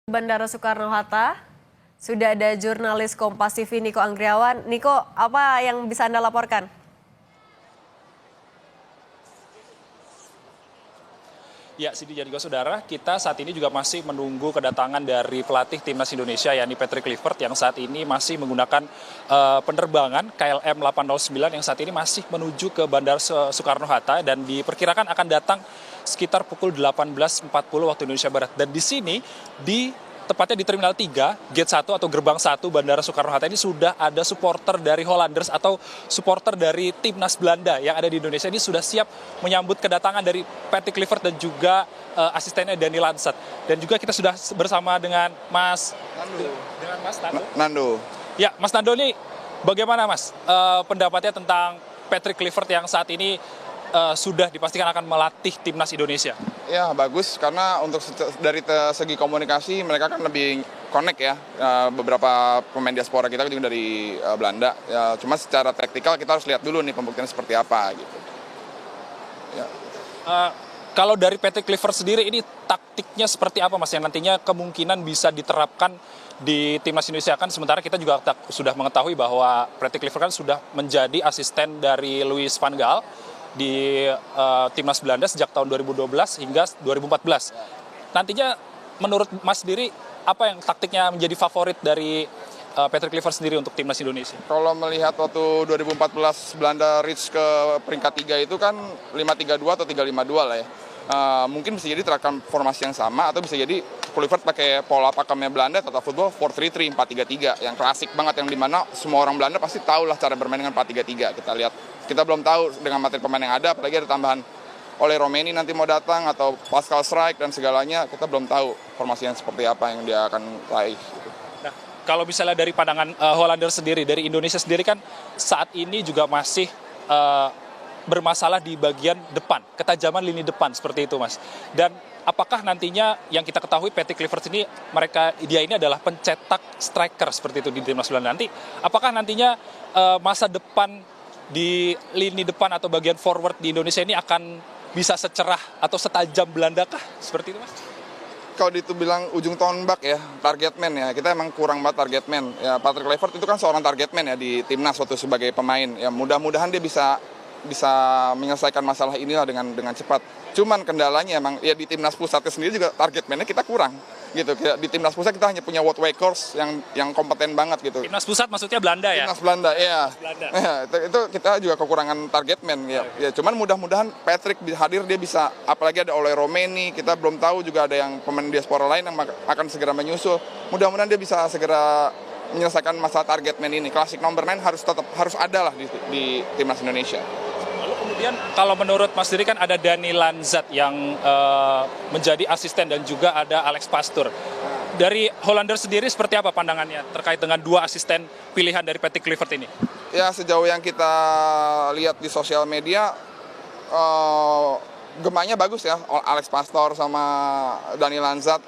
Bandara Soekarno-Hatta, sudah ada jurnalis Kompas TV Niko Anggriawan. Niko, apa yang bisa Anda laporkan? Ya, Sidi dan juga saudara, kita saat ini juga masih menunggu kedatangan dari pelatih timnas Indonesia, yakni Patrick Kluivert, yang saat ini masih menggunakan penerbangan KLM 809 yang saat ini masih menuju ke Bandara Soekarno-Hatta dan diperkirakan akan datang sekitar pukul 18.40 waktu Indonesia Barat. Dan di sini, tepatnya di Terminal 3, Gate 1 atau Gerbang 1 Bandara Soekarno-Hatta ini sudah ada supporter dari Hollanders atau supporter dari timnas Belanda yang ada di Indonesia ini sudah siap menyambut kedatangan dari Patrick Kluivert dan juga asistennya Dani Lanzat. Dan juga kita sudah bersama dengan Mas Nando. Ya, Mas Nando ini bagaimana Mas pendapatnya tentang Patrick Kluivert yang saat ini sudah dipastikan akan melatih timnas Indonesia? Ya bagus, karena untuk dari segi komunikasi mereka kan lebih connect ya. Beberapa pemain diaspora kita juga dari Belanda. Ya, cuma secara taktikal kita harus lihat dulu nih pembuktiannya seperti apa gitu. Ya. Kalau dari Patrick Kluivert sendiri ini taktiknya seperti apa Mas yang nantinya kemungkinan bisa diterapkan di timnas Indonesia? Kan sementara kita juga sudah mengetahui bahwa Patrick Kluivert kan sudah menjadi asisten dari Louis van Gaal di timnas Belanda sejak tahun 2012 hingga 2014. Nantinya menurut Mas sendiri apa yang taktiknya menjadi favorit dari Patrick Kluivert sendiri untuk timnas Indonesia? Kalau melihat waktu 2014 Belanda reach ke peringkat 3 itu kan 5-3-2 atau 3-5-2 lah ya. Mungkin bisa jadi terapkan formasi yang sama atau bisa jadi Kluivert pakai pola pakemnya Belanda Total Football 4-3-3, 4-3-3 yang klasik banget, yang dimana semua orang Belanda pasti tahu lah cara bermain dengan 4-3-3. Kita lihat, kita belum tahu dengan materi pemain yang ada, apalagi ada tambahan oleh Romeni nanti mau datang atau Pascal Strijk dan segalanya, kita belum tahu formasinya seperti apa yang dia akan raih. Nah, kalau misalnya dari pandangan Hollander sendiri, dari Indonesia sendiri kan saat ini juga masih bermasalah di bagian depan, ketajaman lini depan seperti itu Mas. Dan apakah nantinya yang kita ketahui Patrick Kluivert ini, dia ini adalah pencetak striker seperti itu di timnas Belanda nanti. Apakah nantinya masa depan di lini depan atau bagian forward di Indonesia ini akan bisa secerah atau setajam Belanda kah? Seperti itu Mas? Kalau itu bilang ujung tombak ya, target man ya, kita emang kurang banget target man. Ya, Patrick Kluivert itu kan seorang target man ya di timnas waktu sebagai pemain. Ya mudah-mudahan dia bisa menyelesaikan masalah inilah dengan cepat. Cuman kendalanya emang ya di timnas pusatnya sendiri juga target man-nya kita kurang gitu. Di timnas pusat kita hanya punya Wout Weghorst yang kompeten banget gitu. Timnas pusat maksudnya Belanda ya? Timnas Belanda, iya. Ya, itu kita juga kekurangan target man ya. Ya cuman mudah-mudahan Patrick hadir, dia bisa, apalagi ada oleh Romeni, kita belum tahu juga ada yang pemain diaspora lain yang akan segera menyusul. Mudah-mudahan dia bisa segera menyelesaikan masalah target man ini. Klasik number 9 harus ada lah di timnas Indonesia. Lalu kemudian kalau menurut Mas Diri kan ada Dani Lanzat yang menjadi asisten dan juga ada Alex Pastoor. Dari Hollander sendiri seperti apa pandangannya terkait dengan dua asisten pilihan dari Patrick Kluivert ini? Ya sejauh yang kita lihat di sosial media, gemanya bagus ya, Alex Pastoor sama Dani Lanzat.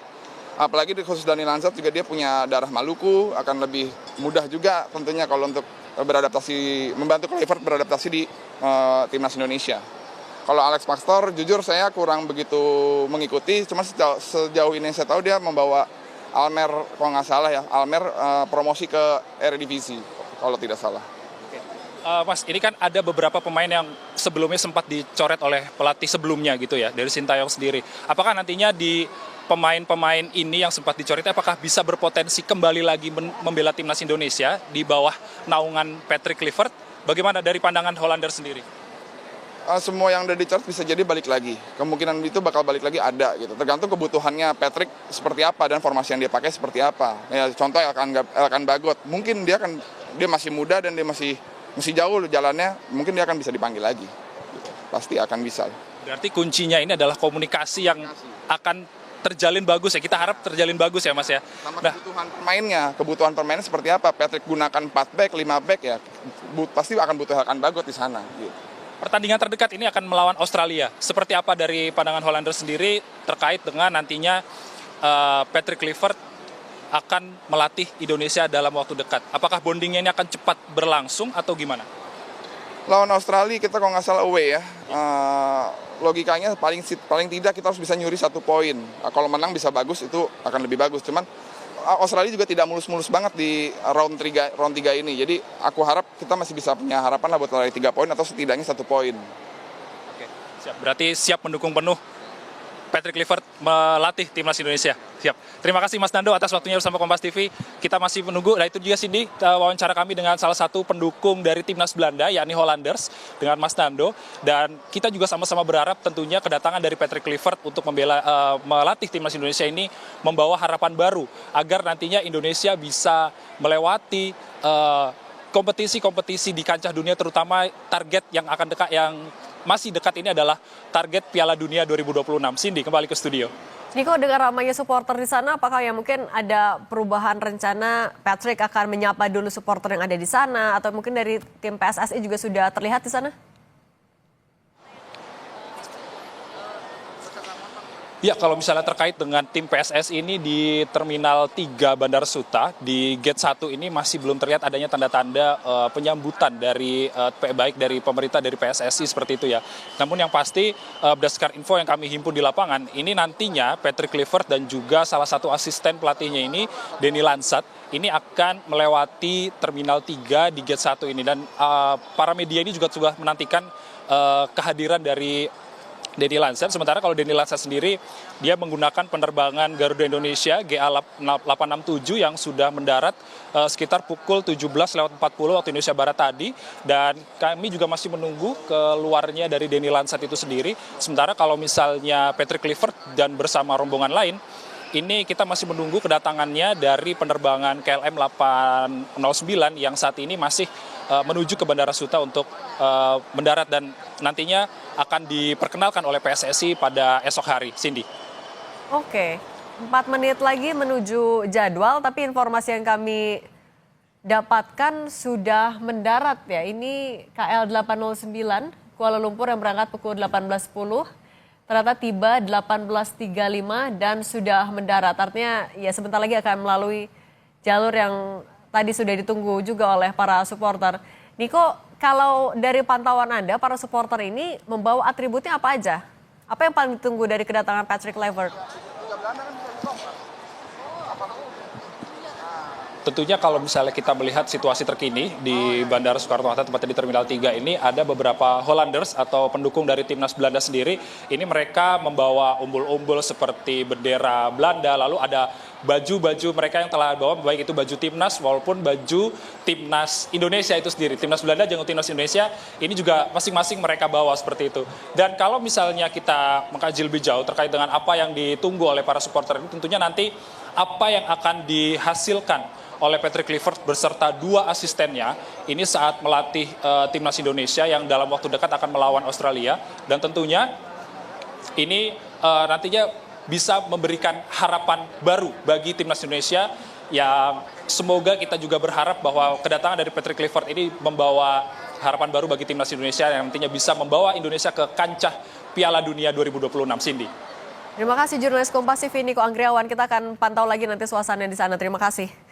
Apalagi khusus Dani Lanzat juga dia punya darah Maluku, akan lebih mudah juga tentunya kalau untuk membantu Kluivert beradaptasi di timnas Indonesia. Kalau Alex Pastoor, jujur saya kurang begitu mengikuti, cuma sejauh ini saya tahu dia membawa Almer, kalau nggak salah ya, Almer promosi ke Eredivisie, kalau tidak salah. Mas, ini kan ada beberapa pemain yang sebelumnya sempat dicoret oleh pelatih sebelumnya gitu ya, dari Sintayong sendiri. Apakah nantinya di pemain-pemain ini yang sempat dicoret, apakah bisa berpotensi kembali lagi membela timnas Indonesia di bawah naungan Patrick Kluivert? Bagaimana dari pandangan Hollander sendiri? Semua yang udah dicoret bisa jadi balik lagi. Kemungkinan itu bakal balik lagi ada gitu. Tergantung kebutuhannya Patrick seperti apa dan formasi yang dia pakai seperti apa. Ya, contoh Elkan Bagot, mungkin dia masih muda dan dia masih jauh jalannya, mungkin dia akan bisa dipanggil lagi. Gitu. Pasti akan bisa. Berarti kuncinya ini adalah komunikasi yang akan terjalin bagus ya, kita harap terjalin bagus ya Mas ya. Sama kebutuhan permainnya seperti apa, Patrick gunakan 4 back, 5 back ya, pasti akan butuh Elkan Bagot di sana. Gitu. Pertandingan terdekat ini akan melawan Australia. Seperti apa dari pandangan Hollander sendiri terkait dengan nantinya Patrick Kluivert akan melatih Indonesia dalam waktu dekat? Apakah bondingnya ini akan cepat berlangsung atau gimana? Lawan Australia kita kalau nggak salah away ya. Logikanya paling tidak kita harus bisa nyuri 1 poin. Kalau menang bisa bagus, itu akan lebih bagus. Cuman Australia juga tidak mulus-mulus banget di round 3 ini. Jadi aku harap kita masih bisa punya harapan lah buat raih 3 poin atau setidaknya 1 poin. Oke, siap. Berarti siap mendukung penuh Patrick Kluivert melatih timnas Indonesia. Siap. Terima kasih Mas Nando atas waktunya bersama Kompas TV. Kita masih menunggu. Nah itu juga Cindy, wawancara kami dengan salah satu pendukung dari timnas Belanda, yakni Hollanders, dengan Mas Nando. Dan kita juga sama-sama berharap tentunya kedatangan dari Patrick Kluivert untuk melatih timnas Indonesia ini membawa harapan baru agar nantinya Indonesia bisa melewati kompetisi-kompetisi di kancah dunia, terutama target yang akan dekat, yang masih dekat ini adalah target Piala Dunia 2026. Cindy, kembali ke studio. Niko, dengan ramainya supporter di sana, apakah ya mungkin ada perubahan rencana Patrick akan menyapa dulu supporter yang ada di sana, atau mungkin dari tim PSSI juga sudah terlihat di sana? Ya, kalau misalnya terkait dengan tim PSS ini di Terminal 3 Bandara Suta, di Gate 1 ini masih belum terlihat adanya tanda-tanda penyambutan dari baik dari pemerintah, dari PSSI seperti itu ya. Namun yang pasti berdasarkan info yang kami himpun di lapangan, ini nantinya Patrick Kluivert dan juga salah satu asisten pelatihnya ini, Denny Lansat, ini akan melewati Terminal 3 di Gate 1 ini. Dan para media ini juga sudah menantikan kehadiran dari Denny Lansat. Sementara kalau Denny Lansat sendiri, dia menggunakan penerbangan Garuda Indonesia GA867 yang sudah mendarat sekitar pukul 17.40 waktu Indonesia Barat tadi. Dan kami juga masih menunggu keluarnya dari Denny Lansat itu sendiri. Sementara kalau misalnya Patrick Kluivert dan bersama rombongan lain, ini kita masih menunggu kedatangannya dari penerbangan KLM 809 yang saat ini masih menuju ke Bandara Suta untuk mendarat dan nantinya akan diperkenalkan oleh PSSI pada esok hari. Cindy. Oke, 4 menit lagi menuju jadwal, tapi informasi yang kami dapatkan sudah mendarat ya. Ini KL 809 Kuala Lumpur yang berangkat pukul 18.10. Ternyata tiba 18.35 dan sudah mendarat. Artinya ya sebentar lagi akan melalui jalur yang tadi sudah ditunggu juga oleh para supporter. Niko, kalau dari pantauan Anda, para supporter ini membawa atributnya apa aja? Apa yang paling ditunggu dari kedatangan Patrick Kluivert? Tentunya kalau misalnya kita melihat situasi terkini di Bandara Soekarno-Hatta, tepatnya di Terminal 3 ini, ada beberapa Hollanders atau pendukung dari timnas Belanda sendiri. Ini mereka membawa umbul-umbul seperti bendera Belanda, lalu ada baju-baju mereka yang telah bawa, baik itu baju timnas maupun baju timnas Indonesia itu sendiri. Timnas Belanda dan timnas Indonesia ini juga masing-masing mereka bawa seperti itu. Dan kalau misalnya kita mengkaji lebih jauh terkait dengan apa yang ditunggu oleh para supporter ini, tentunya nanti apa yang akan dihasilkan oleh Patrick Kluivert beserta 2 asistennya ini saat melatih timnas Indonesia yang dalam waktu dekat akan melawan Australia. Dan tentunya ini nantinya bisa memberikan harapan baru bagi timnas Indonesia, yang semoga kita juga berharap bahwa kedatangan dari Patrick Kluivert ini membawa harapan baru bagi timnas Indonesia yang nantinya bisa membawa Indonesia ke kancah Piala Dunia 2026. Cindy. Terima kasih jurnalis Kompas TV Niko Anggriawan. Kita akan pantau lagi nanti suasana di sana. Terima kasih.